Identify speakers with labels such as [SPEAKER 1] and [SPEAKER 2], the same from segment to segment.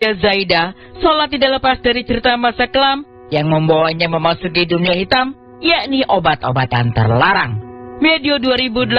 [SPEAKER 1] Ya Zaida, seolah tidak lepas dari cerita masa kelam yang membawanya memasuki dunia hitam, yakni obat-obatan terlarang. Medio 2018,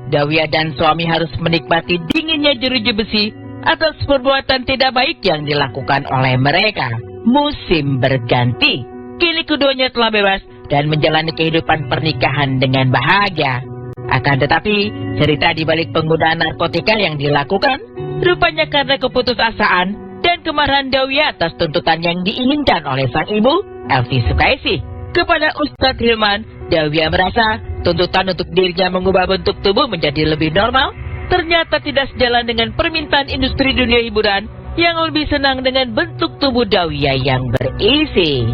[SPEAKER 1] Dawia dan suami harus menikmati dinginnya jeruji besi atas perbuatan tidak baik yang dilakukan oleh mereka. Musim berganti, kini keduanya telah bebas dan menjalani kehidupan pernikahan dengan bahagia. Akan tetapi, cerita di balik penggunaan narkotika yang dilakukan rupanya karena keputusasaan dan kemarahan Dawia atas tuntutan yang diinginkan oleh sang ibu, Elvi Sukaisi. Kepada Ustadz Hilman, Dawia merasa tuntutan untuk dirinya mengubah bentuk tubuh menjadi lebih normal ternyata tidak sejalan dengan permintaan industri dunia hiburan yang lebih senang dengan bentuk tubuh Dawia yang berisi.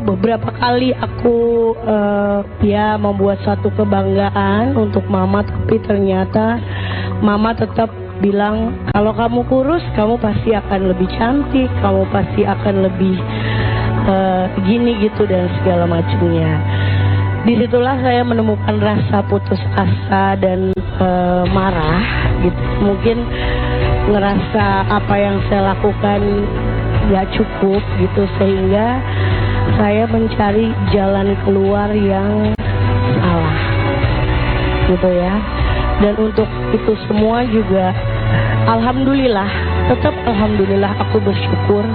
[SPEAKER 2] Beberapa kali aku membuat satu kebanggaan untuk mama, tapi ternyata mama tetap bilang kalau kamu kurus kamu pasti akan lebih cantik, kamu pasti akan lebih gini gitu dan segala macamnya. Disitulah saya menemukan rasa putus asa dan marah gitu. Mungkin ngerasa apa yang saya lakukan gak cukup gitu, sehingga saya mencari jalan keluar yang salah gitu ya. Dan untuk itu semua juga alhamdulillah, tetap alhamdulillah aku bersyukur.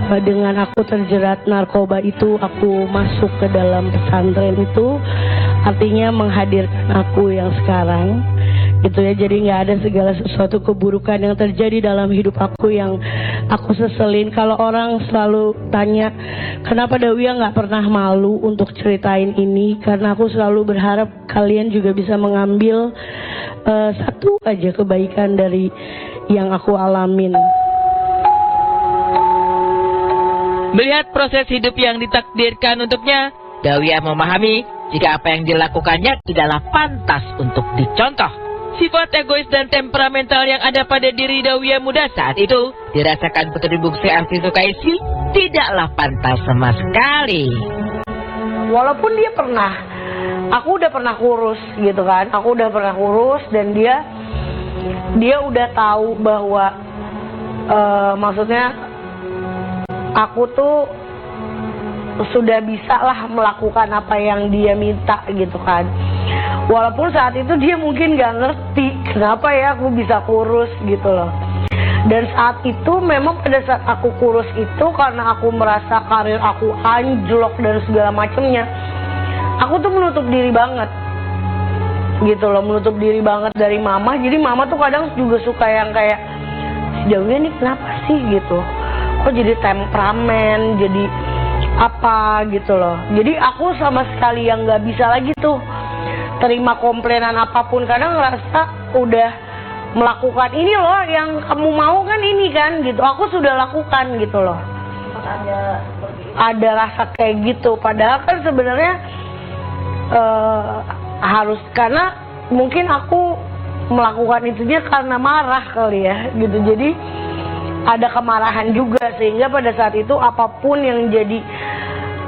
[SPEAKER 2] Dengan aku terjerat narkoba itu, aku masuk ke dalam pesantren itu, artinya menghadirkan aku yang sekarang gitu ya. Jadi nggak ada segala sesuatu keburukan yang terjadi dalam hidup aku yang aku seselin. Kalau orang selalu tanya kenapa Dawia nggak pernah malu untuk ceritain ini, karena aku selalu berharap kalian juga bisa mengambil satu aja kebaikan dari yang aku alamin.
[SPEAKER 1] Melihat proses hidup yang ditakdirkan untuknya, Dawia memahami jika apa yang dilakukannya tidaklah pantas untuk dicontoh. Sifat egois dan temperamental yang ada pada diri Dawia muda saat itu dirasakan putri bungsu Elvi Sukaisi tidaklah pantas sama sekali.
[SPEAKER 2] Walaupun dia aku udah pernah kurus gitu kan, aku udah pernah kurus dan dia udah tahu bahwa maksudnya aku tuh sudah bisa lah melakukan apa yang dia minta gitu kan. Walaupun saat itu dia mungkin gak ngerti kenapa ya aku bisa kurus gitu loh. Dan saat itu memang pada saat aku kurus itu, karena aku merasa karir aku anjlok dan segala macemnya, aku tuh menutup diri banget gitu loh, menutup diri banget dari mama. Jadi mama tuh kadang juga suka yang kayak, si Dawia nih kenapa sih gitu, kok jadi temperamen, jadi apa gitu loh. Jadi aku sama sekali yang gak bisa lagi tuh terima komplainan apapun, karena ngerasa udah melakukan ini loh yang kamu mau kan, ini kan gitu, aku sudah lakukan gitu loh. Ada rasa kayak gitu, padahal kan sebenarnya harus, karena mungkin aku melakukan itunya karena marah kali ya gitu. Jadi ada kemarahan juga, sehingga pada saat itu apapun yang jadi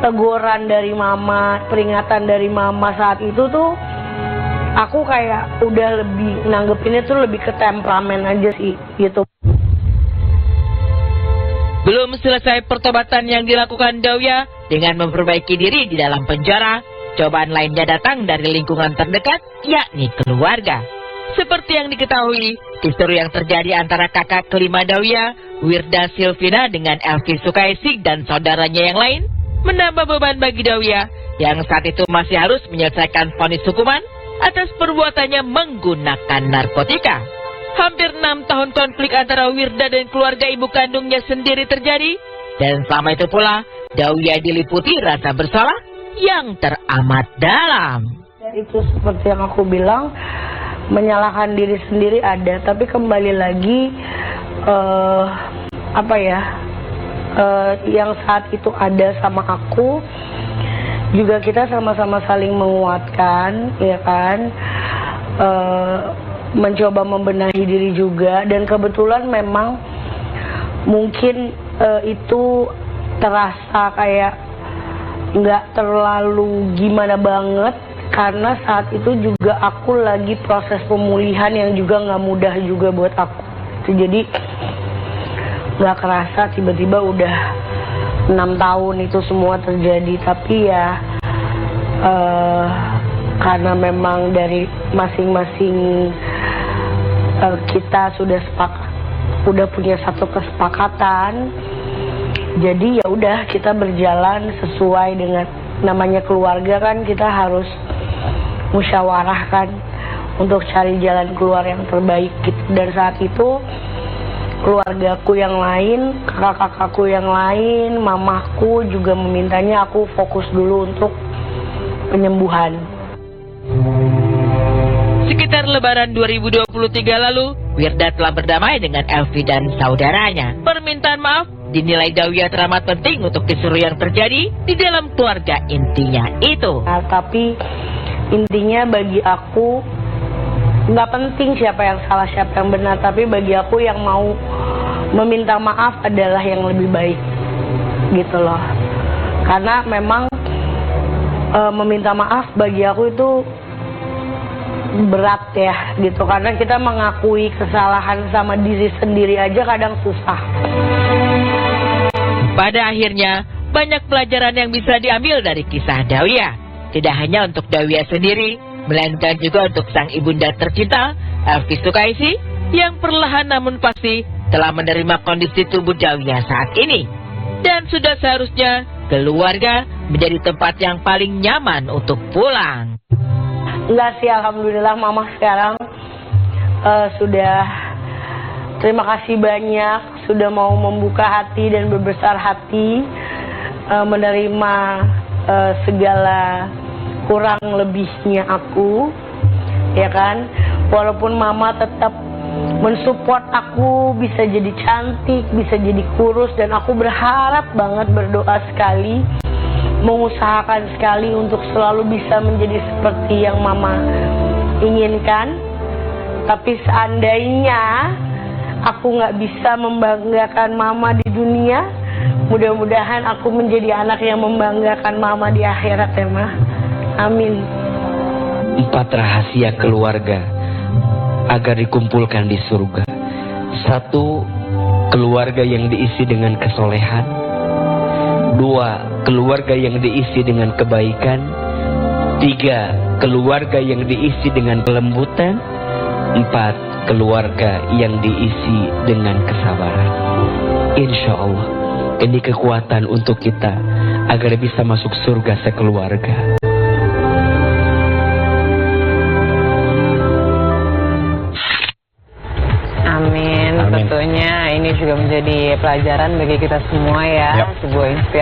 [SPEAKER 2] teguran dari mama, peringatan dari mama saat itu tuh, aku kayak udah lebih nanggepinnya tuh lebih ke temperamen aja sih gitu.
[SPEAKER 1] Belum selesai pertobatan yang dilakukan Dawia dengan memperbaiki diri di dalam penjara, cobaan lainnya datang dari lingkungan terdekat, yakni keluarga. Seperti yang diketahui, kisru yang terjadi antara kakak kelima Dawia, Wirda Silvina dengan Elvi Sukaisi dan saudaranya yang lain, menambah beban bagi Dawia yang saat itu masih harus menyelesaikan vonis hukuman atas perbuatannya menggunakan narkotika. Hampir 6 tahun konflik antara Wirda dan keluarga ibu kandungnya sendiri terjadi, dan selama itu pula Dawia diliputi rasa bersalah yang teramat dalam.
[SPEAKER 2] Itu seperti yang aku bilang, menyalahkan diri sendiri ada, tapi kembali lagi yang saat itu ada sama aku juga, kita sama-sama saling menguatkan ya kan, mencoba membenahi diri juga. Dan kebetulan memang mungkin itu terasa kayak nggak terlalu gimana banget, karena saat itu juga aku lagi proses pemulihan yang juga nggak mudah juga buat aku gitu. Jadi nggak kerasa tiba-tiba udah 6 tahun itu semua terjadi. Tapi ya karena memang dari masing-masing kita udah punya satu kesepakatan, jadi ya udah kita berjalan sesuai dengan namanya keluarga kan, kita harus musyawarah kan untuk cari jalan keluar yang terbaik gitu. Dan saat itu keluargaku yang lain, kakak-kakakku yang lain, mamaku juga memintanya aku fokus dulu untuk penyembuhan.
[SPEAKER 1] Sekitar Lebaran 2023 lalu, Wirda telah berdamai dengan Elvi dan saudaranya. Permintaan maaf dinilai Dawiyah teramat penting untuk kisruh yang terjadi di dalam keluarga intinya itu.
[SPEAKER 2] Nah, tapi intinya bagi aku nggak penting siapa yang salah siapa yang benar, tapi bagi aku yang mau meminta maaf adalah yang lebih baik gitu loh. Karena memang meminta maaf bagi aku itu berat ya gitu, karena kita mengakui kesalahan sama diri sendiri aja kadang susah.
[SPEAKER 1] Pada akhirnya banyak pelajaran yang bisa diambil dari kisah Dawiyah, tidak hanya untuk Dawiyah sendiri, melainkan juga untuk sang ibunda tercinta Elvi Sukaisi yang perlahan namun pasti telah menerima kondisi tubuh Dawiyah saat ini, dan sudah seharusnya keluarga menjadi tempat yang paling nyaman untuk pulang.
[SPEAKER 2] Enggak sih, alhamdulillah mama sekarang sudah, terima kasih banyak sudah mau membuka hati dan berbesar hati menerima segala kurang lebihnya aku, ya kan. Walaupun mama tetap mensupport aku bisa jadi cantik, bisa jadi kurus, dan aku berharap banget, berdoa sekali, mengusahakan sekali untuk selalu bisa menjadi seperti yang mama inginkan. Tapi seandainya aku nggak bisa membanggakan mama di dunia, mudah-mudahan aku menjadi anak yang membanggakan mama di akhirat ya Ma. Amin.
[SPEAKER 3] 4 rahasia keluarga agar dikumpulkan di surga. 1. Keluarga yang diisi dengan kesolehan. 2. Keluarga yang diisi dengan kebaikan. 3. Keluarga yang diisi dengan kelembutan. 4. Keluarga yang diisi dengan kesabaran. Insya Allah ini kekuatan untuk kita agar bisa masuk surga sekeluarga.
[SPEAKER 4] Amin. Tentunya ini juga menjadi pelajaran bagi kita semua ya, sebuah inspirasi.